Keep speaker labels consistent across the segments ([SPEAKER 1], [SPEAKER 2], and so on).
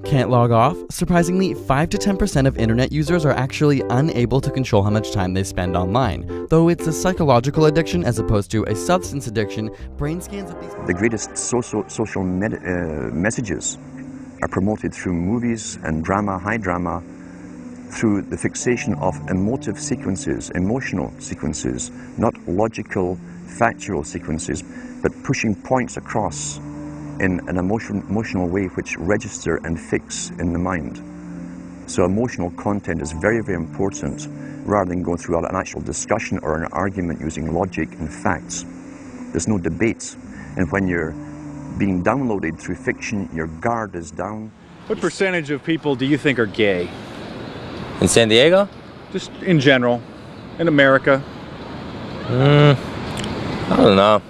[SPEAKER 1] Can't log off? Surprisingly, 5 to 10% of internet users are actually unable to control how much time they spend online. Though it's a psychological addiction as opposed to a substance addiction, brain scans of these...
[SPEAKER 2] The greatest social messages are promoted through movies and drama, high drama, through the fixation of emotive sequences, emotional sequences, not logical, factual sequences, but pushing points across in an emotional way which register and fix in the mind. So emotional content is very, very important, rather than going through an actual discussion or an argument using logic and facts. There's no debate, and when you're being downloaded through fiction, your guard is down.
[SPEAKER 3] What percentage of people do you think are gay?
[SPEAKER 4] In San Diego?
[SPEAKER 3] Just in general, in America.
[SPEAKER 4] I don't know.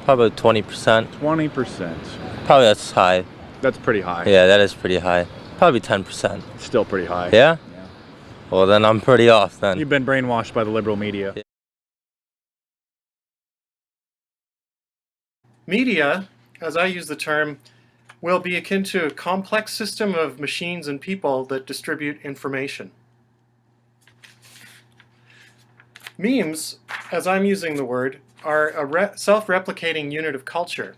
[SPEAKER 4] Probably 20%.
[SPEAKER 3] 20%.
[SPEAKER 4] Probably that's high.
[SPEAKER 3] That's pretty high.
[SPEAKER 4] Yeah, that is pretty high. Probably 10%.
[SPEAKER 3] Still pretty high.
[SPEAKER 4] Yeah? Well, then I'm pretty off then.
[SPEAKER 3] You've been brainwashed by the liberal media.
[SPEAKER 4] Yeah.
[SPEAKER 5] Media, as I use the term, will be akin to a complex system of machines and people that distribute information. Memes, as I'm using the word, are a self-replicating unit of culture.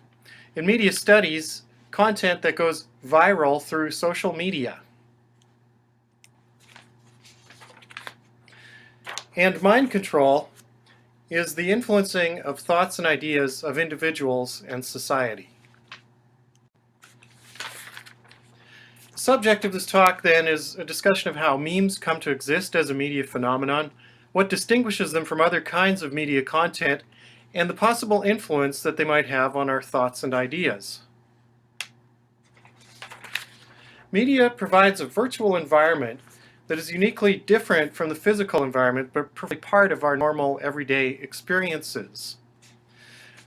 [SPEAKER 5] In media studies, content that goes viral through social media. And mind control is the influencing of thoughts and ideas of individuals and society. The subject of this talk then is a discussion of how memes come to exist as a media phenomenon, what distinguishes them from other kinds of media content, and the possible influence that they might have on our thoughts and ideas. Media provides a virtual environment that is uniquely different from the physical environment, but probably part of our normal everyday experiences.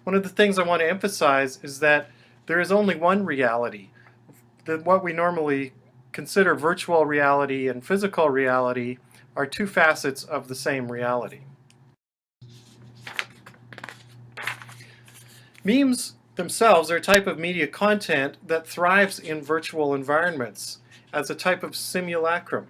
[SPEAKER 5] One of the things I want to emphasize is that there is only one reality. That what we normally consider virtual reality and physical reality are two facets of the same reality. Memes themselves are a type of media content that thrives in virtual environments as a type of simulacrum.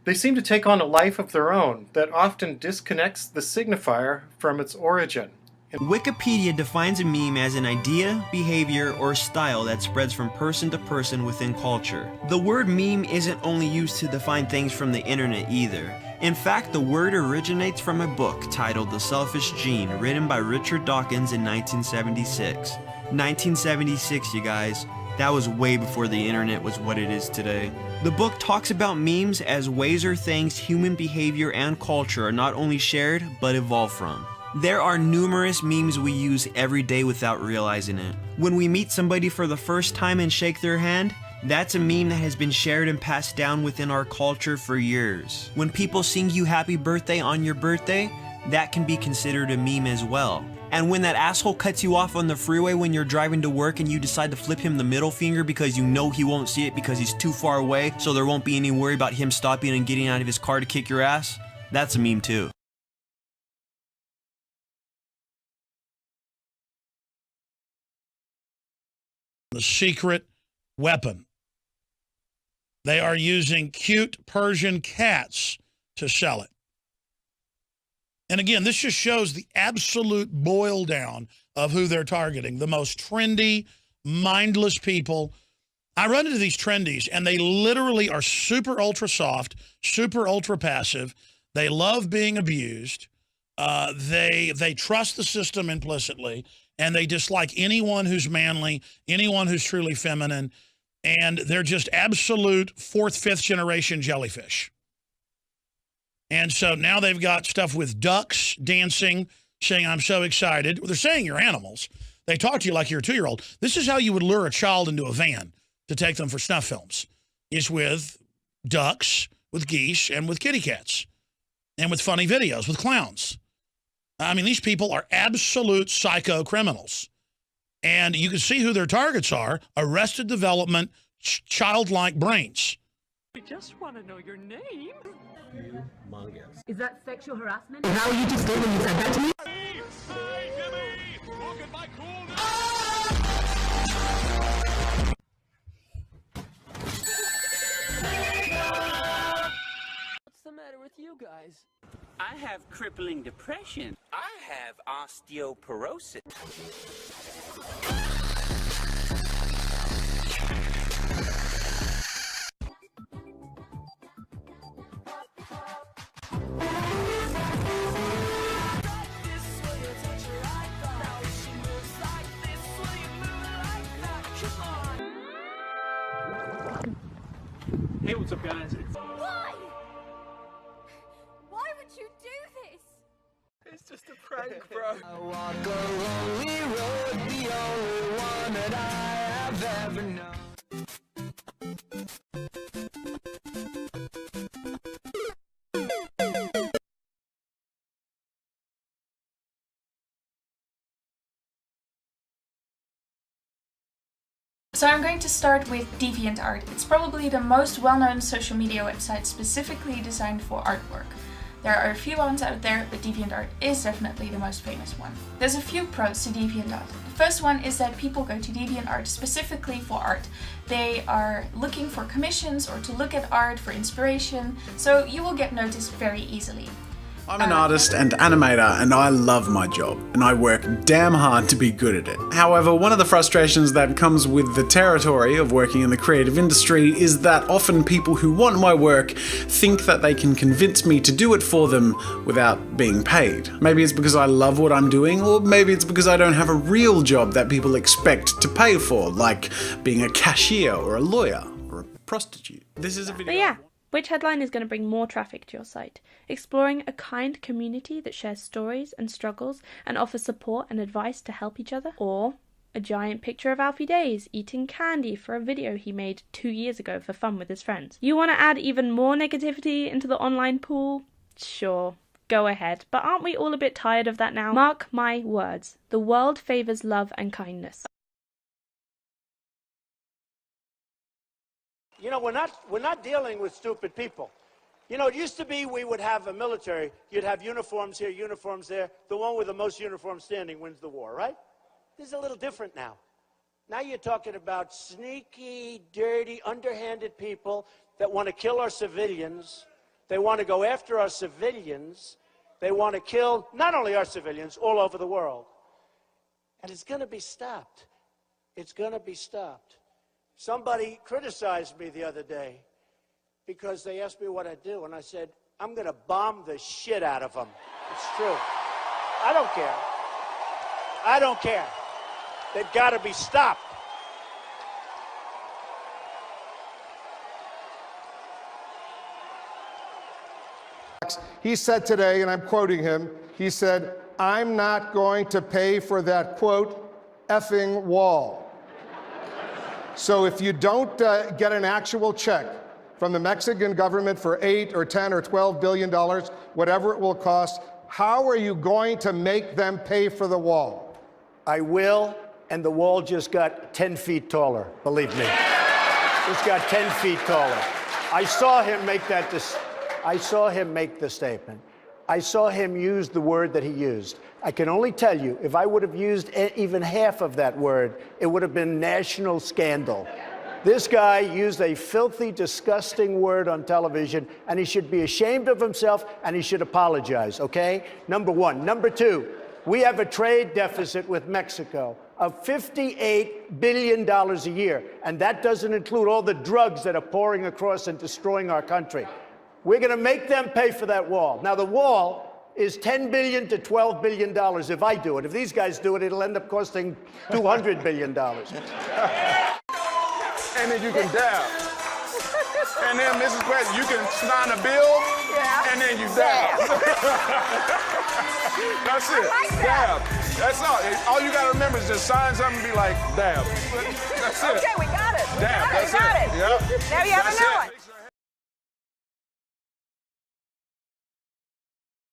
[SPEAKER 5] They seem to take on a life of their own that often disconnects the signifier from its origin.
[SPEAKER 6] Wikipedia defines a meme as an idea, behavior, or style that spreads from person to person within culture. The word meme isn't only used to define things from the internet either. In fact, the word originates from a book titled The Selfish Gene, written by Richard Dawkins in 1976. 1976, you guys. That was way before the internet was what it is today. The book talks about memes as ways or things human behavior and culture are not only shared, but evolve from. There are numerous memes we use every day without realizing it. When we meet somebody for the first time and shake their hand, that's a meme that has been shared and passed down within our culture for years. When people sing you happy birthday on your birthday, that can be considered a meme as well. And when that asshole cuts you off on the freeway when you're driving to work and you decide to flip him the middle finger because you know he won't see it because he's too far away, so there won't be any worry about him stopping and getting out of his car to kick your ass, that's a meme too.
[SPEAKER 7] The secret weapon. They are using cute Persian cats to sell it. And again, this just shows the absolute boil down of who they're targeting. The most trendy, mindless people. I run into these trendies, and they literally are super ultra soft, super ultra passive. They love being abused. They trust the system implicitly, and they dislike anyone who's manly, anyone who's truly feminine, and they're just absolute fourth, fifth generation jellyfish. And so now they've got stuff with ducks dancing, saying, I'm so excited. Well, they're saying you're animals. They talk to you like you're a 2-year-old. This is how you would lure a child into a van to take them for snuff films, is with ducks, with geese, and with kitty cats, and with funny videos, with clowns. I mean, these people are absolute psycho criminals. And you can see who their targets are: Arrested Development, childlike brains.
[SPEAKER 8] We just want to know your name.
[SPEAKER 9] Humongous.
[SPEAKER 10] Is that sexual harassment?
[SPEAKER 9] How are you just doing when you said that to me?
[SPEAKER 10] have crippling depression. I have osteoporosis.
[SPEAKER 11] Hey, what's up, guys?
[SPEAKER 12] Why? Why would you do this?
[SPEAKER 11] It's just a prank, bro.
[SPEAKER 13] I walk a lonely road, the only one that I have ever known.
[SPEAKER 14] So I'm going to start with DeviantArt. It's probably the most well-known social media website specifically designed for artwork. There are a few ones out there, but DeviantArt is definitely the most famous one. There's a few pros to DeviantArt. The first one is that people go to DeviantArt specifically for art. They are looking for commissions or to look at art for inspiration, so you will get noticed very easily.
[SPEAKER 15] I'm an artist and animator, and I love my job, and I work damn hard to be good at it. However, one of the frustrations that comes with the territory of working in the creative industry is that often people who want my work think that they can convince me to do it for them without being paid. Maybe it's because I love what I'm doing, or maybe it's because I don't have a real job that people expect to pay for, like being a cashier or a lawyer or a prostitute. This is a video.
[SPEAKER 16] But yeah. Which headline is going to bring more traffic to your site? Exploring a kind community that shares stories and struggles and offers support and advice to help each other? Or a giant picture of Alfie Days eating candy for a video he made 2 years ago for fun with his friends? You want to add even more negativity into the online pool? Sure, go ahead. But aren't we all a bit tired of that now? Mark my words, the world favours love and kindness.
[SPEAKER 17] You know, we're not dealing with stupid people. You know, it used to be we would have a military, you'd have uniforms here, uniforms there. The one with the most uniforms standing wins the war, right? This is a little different now. Now you're talking about sneaky, dirty, underhanded people that want to kill our civilians. They want to go after our civilians. They want to kill not only our civilians, all over the world. And it's going to be stopped. It's going to be stopped. Somebody criticized me the other day because they asked me what I do, and I said, I'm going to bomb the shit out of them. It's true. I don't care. I don't care. They've got to be stopped.
[SPEAKER 18] He said today, and I'm quoting him, he said, I'm not going to pay for that, quote, effing wall. So if you don't get an actual check from the Mexican government for $8 or $10 or $12 billion, whatever it will cost, how are you going to make them pay for the wall?
[SPEAKER 17] I will, and the wall just got 10 feet taller, believe me. Just got 10 feet taller. I saw him make that. I saw him make the statement. I saw him use the word that he used. I can only tell you, if I would have used even half of that word, it would have been national scandal. This guy used a filthy, disgusting word on television, and he should be ashamed of himself, and he should apologize, okay? Number one. Number two, we have a trade deficit with Mexico of $58 billion a year, and that doesn't include all the drugs that are pouring across and destroying our country. We're going to make them pay for that wall. Now, the wall is $10 billion to $12 billion if I do it. If these guys do it, it'll end up costing $200 billion.
[SPEAKER 19] And then you can dab. And then, Mrs. President, you can sign a bill, and then you dab. That's it.
[SPEAKER 12] I like that.
[SPEAKER 19] Dab. That's all. All you got to remember is just sign something and be like, dab. That's it.
[SPEAKER 12] Okay, we got it.
[SPEAKER 19] Dab.
[SPEAKER 12] We got it.
[SPEAKER 19] Yep.
[SPEAKER 12] Now you have a new one.